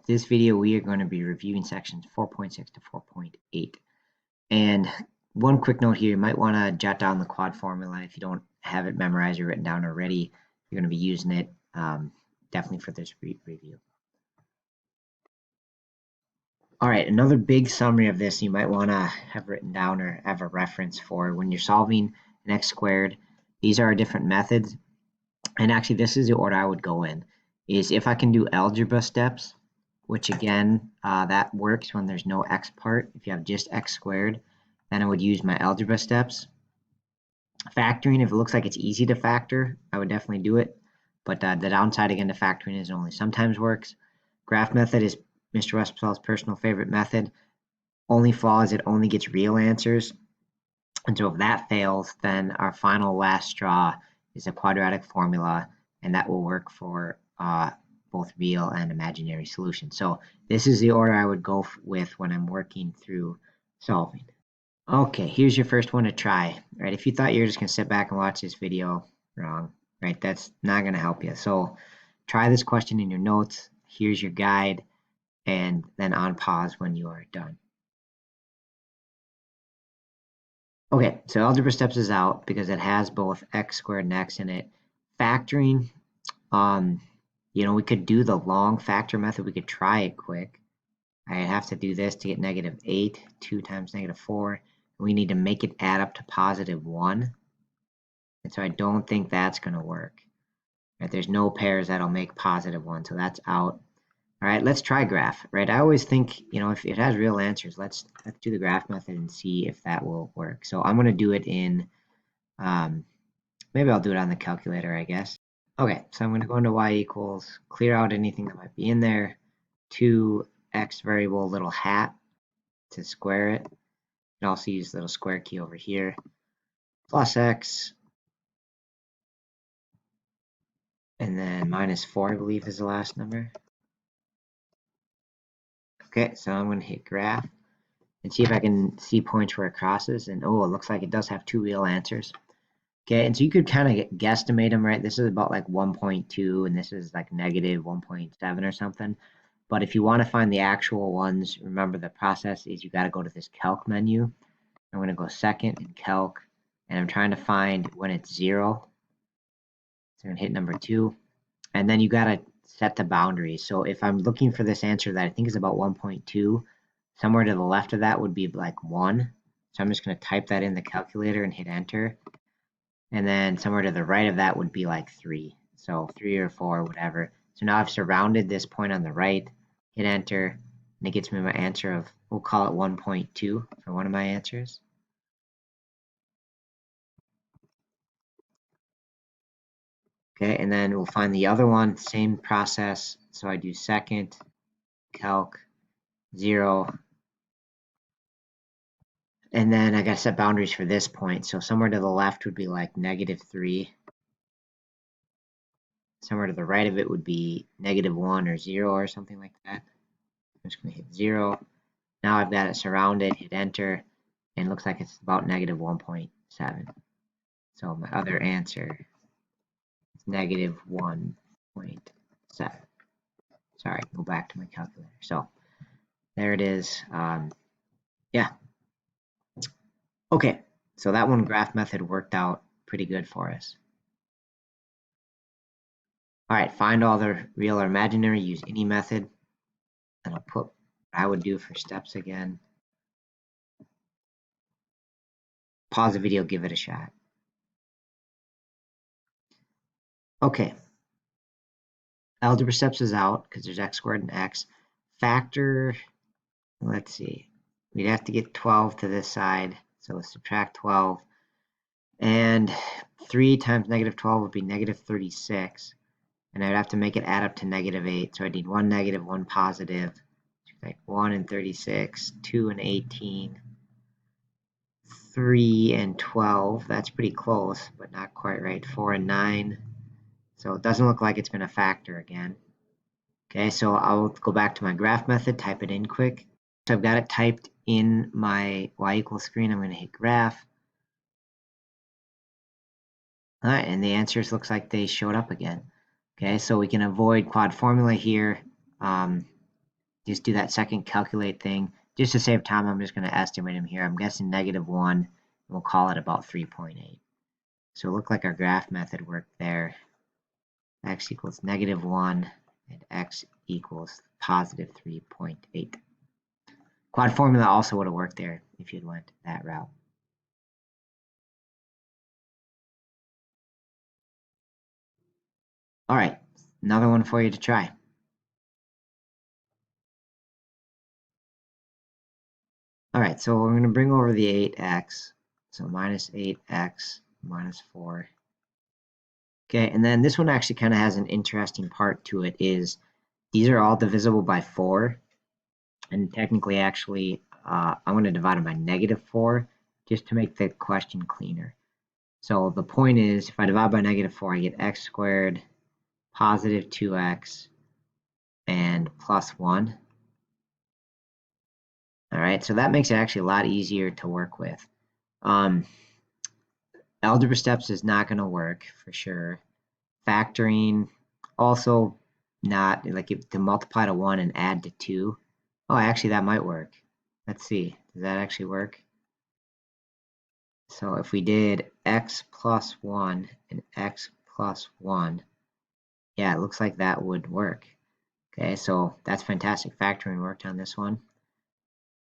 this video we are going to be reviewing sections 4.6 to 4.8. And one quick note here, you might want to jot down the quad formula if you don't have it memorized or written down already. You're going to be using it definitely for this review. All right, another big summary of this you might want to have written down or have a reference for when you're solving an x squared. These are our different methods. And actually, this is the order I would go in. Is if I can do algebra steps, which again, that works when there's no x part. If you have just x squared, then I would use my algebra steps. Factoring, if it looks like it's easy to factor, I would definitely do it. But the downside again to factoring is it only sometimes works. Graph method is Mr. Westphal's personal favorite method. Only flaw is it only gets real answers. And so if that fails, then our final last straw is a quadratic formula, and that will work for both real and imaginary solutions. So this is the order I would go with when I'm working through solving. Okay, here's your first one to try. Right, if you thought you were just going to sit back and watch this video, wrong. Right, that's not going to help you. So try this question in your notes. Here's your guide, and then on pause when you are done. Okay, so algebra steps is out because it has both x squared and x in it. Factoring, we could do the long factor method. We could try it quick. I have to do this to get -8, 2 times -4. We need to make it add up to +1. And so I don't think that's going to work. Right? There's no pairs that'll make +1, so that's out. All right, let's try graph, right? I always think, if it has real answers, let's do the graph method and see if that will work. So I'm going to do it in, maybe I'll do it on the calculator, I guess. Okay, so I'm going to go into y equals, clear out anything that might be in there, 2x variable little hat to square it. You can also use the little square key over here, plus x, and then -4, I believe, is the last number. Okay, so I'm going to hit graph and see if I can see points where it crosses. And oh, it looks like it does have 2 real answers. Okay, and so you could kind of guesstimate them, right? This is about like 1.2, and this is like -1.7 or something. But if you want to find the actual ones, remember the process is you got to go to this calc menu. I'm going to go second in calc, and I'm trying to find when it's 0. So I'm going to hit number 2, and then you got to set the boundaries. So if I'm looking for this answer that I think is about 1.2, somewhere to the left of that would be like 1. So I'm just going to type that in the calculator and hit enter. And then somewhere to the right of that would be like 3. So 3 or 4, whatever. So now I've surrounded this point on the right, hit enter, and it gets me my answer of, we'll call it 1.2 for one of my answers. Okay, and then we'll find the other one, same process. So I do second, calc, 0, and then I got to set boundaries for this point. So somewhere to the left would be like -3. Somewhere to the right of it would be -1 or 0 or something like that. I'm just going to hit 0. Now I've got it surrounded, hit enter, and it looks like it's about -1.7. So my other answer is -1.7. Sorry, go back to my calculator. So there it is. Yeah. Okay, so that one graph method worked out pretty good for us. All right, find all the real or imaginary, use any method. And I'll put what I would do for steps again. Pause the video, give it a shot. Okay. Algebra steps is out because there's x squared and x. Factor, let's see. We'd have to get 12 to this side. So let's subtract 12. And 3 times -12 would be -36. And I'd have to make it add up to -8. So I need 1 negative, 1 positive. Like 1 and 36, 2 and 18, 3 and 12. That's pretty close, but not quite right. 4 and 9. So it doesn't look like it's going to factor again. Okay, so I'll go back to my graph method, type it in quick. So I've got it typed in my y equals screen. I'm going to hit graph. All right, and the answers looks like they showed up again. Okay, so we can avoid quad formula here. just do that second calculate thing. Just to save time, I'm just going to estimate them here. I'm guessing -1, and we'll call it about 3.8. So it looked like our graph method worked there. X equals -1 and X equals positive 3.8. Quad formula also would have worked there if you'd went that route. All right, another one for you to try. All right, so we're going to bring over the 8x. So minus 8x minus 4. Okay, and then this one actually kind of has an interesting part to it is these are all divisible by 4. And technically, actually, I'm going to divide them by -4 just to make the question cleaner. So the point is, if I divide by -4, I get x squared positive 2x and plus 1. All right, so that makes it actually a lot easier to work with. Algebra steps is not going to work for sure. Factoring also not, like if to multiply to 1 and add to 2. Oh, actually that might work. Let's see, does that actually work? So if we did x plus 1 and x plus 1, yeah, it looks like that would work. Okay, so that's fantastic. Factoring worked on this one.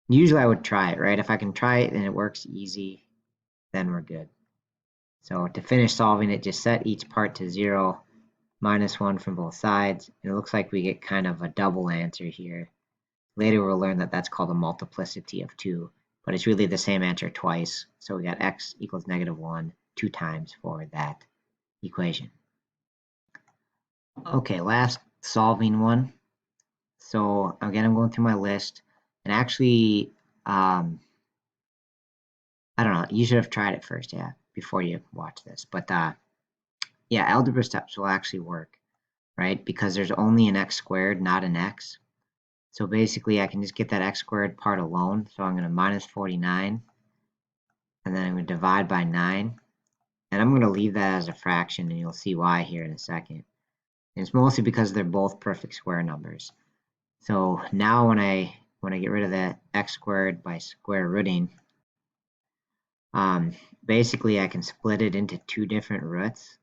Usually I would try it, right? If I can try it and it works easy, then we're good. So to finish solving it, just set each part to 0, -1 from both sides. And it looks like we get kind of a double answer here. Later we'll learn that that's called a multiplicity of 2, but it's really the same answer twice. So we got x equals -1 2 times for that equation. Okay, last solving one. So again, I'm going through my list, and actually, I don't know, you should have tried it first, yeah, before you watch this. But yeah, algebra steps will actually work, right? Because there's only an x squared, not an x. So basically, I can just get that x squared part alone. So I'm going to -49, and then I'm going to divide by 9. And I'm going to leave that as a fraction, and you'll see why here in a second. And it's mostly because they're both perfect square numbers. So now when I get rid of that x squared by square rooting, basically I can split it into 2 different roots.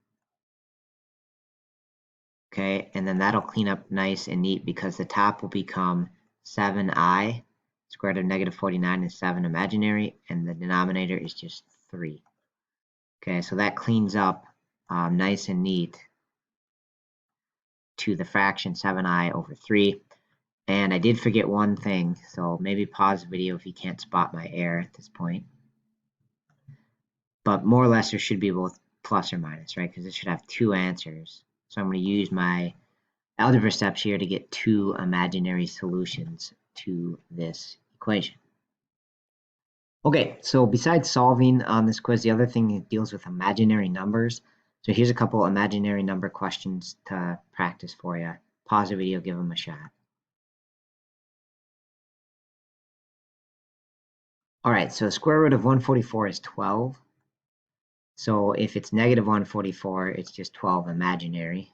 Okay, and then that'll clean up nice and neat because the top will become 7i. Square root of -49 is 7 imaginary, and the denominator is just 3. Okay, so that cleans up nice and neat to the fraction 7i over 3. And I did forget one thing, so maybe pause the video if you can't spot my error at this point. But more or less there should be both plus or minus, right? Because it should have 2 answers. So I'm going to use my algebra steps here to get 2 imaginary solutions to this equation. Okay, so besides solving on this quiz, the other thing it deals with imaginary numbers. So here's a couple imaginary number questions to practice for you. Pause the video, give them a shot. All right, so square root of 144 is 12. So if it's -144, it's just 12 imaginary.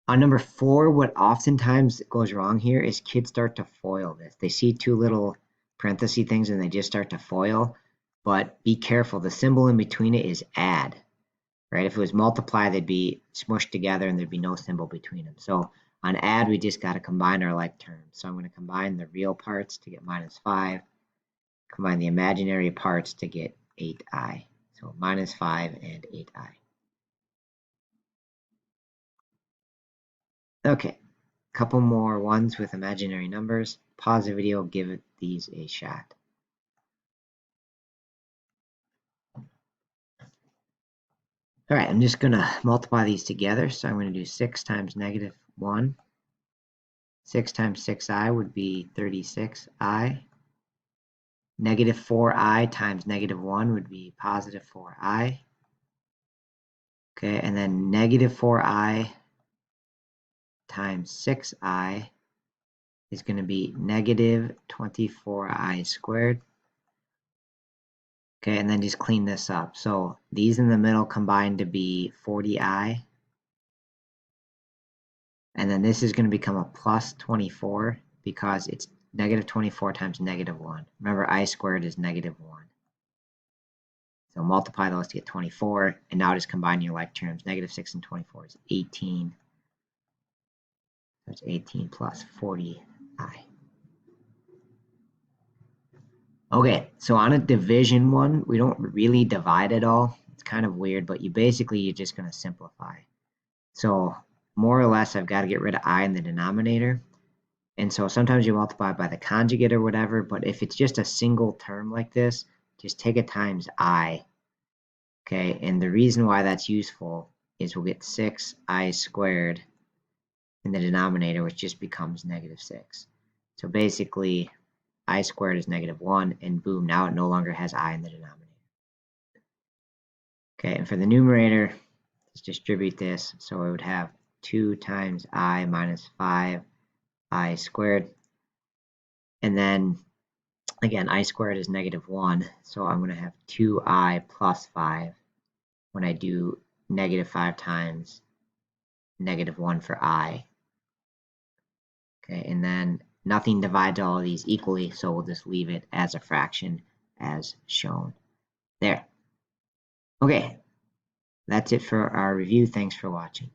On number 4, what oftentimes goes wrong here is kids start to FOIL this. They see 2 little parenthesis things and they just start to FOIL. But be careful, the symbol in between it is add, right? If it was multiply, they'd be smushed together and there'd be no symbol between them. So on add, we just got to combine our like terms. So I'm going to combine the real parts to get -5, combine the imaginary parts to get 8i. So -5 and 8i. Okay, couple more ones with imaginary numbers. Pause the video, give these a shot. All right, I'm just going to multiply these together. So I'm going to do 6 times -1. 6 times 6i would be 36i. -4i times -1 would be +4i. Okay, and then -4i times 6i is going to be -24i squared. Okay, and then just clean this up. So these in the middle combine to be 40i. And then this is going to become a plus 24 because it's negative 24 times negative 1. Remember, I squared is negative 1. So multiply those to get 24, and now just combine your like terms. Negative 6 and 24 is 18. That's 18 plus 40i. Okay, so on a division one, we don't really divide it all. It's kind of weird, but you're just going to simplify. So more or less, I've got to get rid of I in the denominator. And so sometimes you multiply by the conjugate or whatever, but if it's just a single term like this, just take it times I. Okay, and the reason why that's useful is we'll get 6i squared in the denominator, which just becomes negative 6. So basically, I squared is negative 1, and boom, now it no longer has I in the denominator. Okay, and for the numerator, let's distribute this. So I would have 2 times I minus 5i squared. And then, again, I squared is negative 1, so I'm going to have 2i plus 5 when I do negative 5 times negative 1 for I. Okay, and then nothing divides all of these equally, so we'll just leave it as a fraction as shown there. Okay, that's it for our review. Thanks for watching.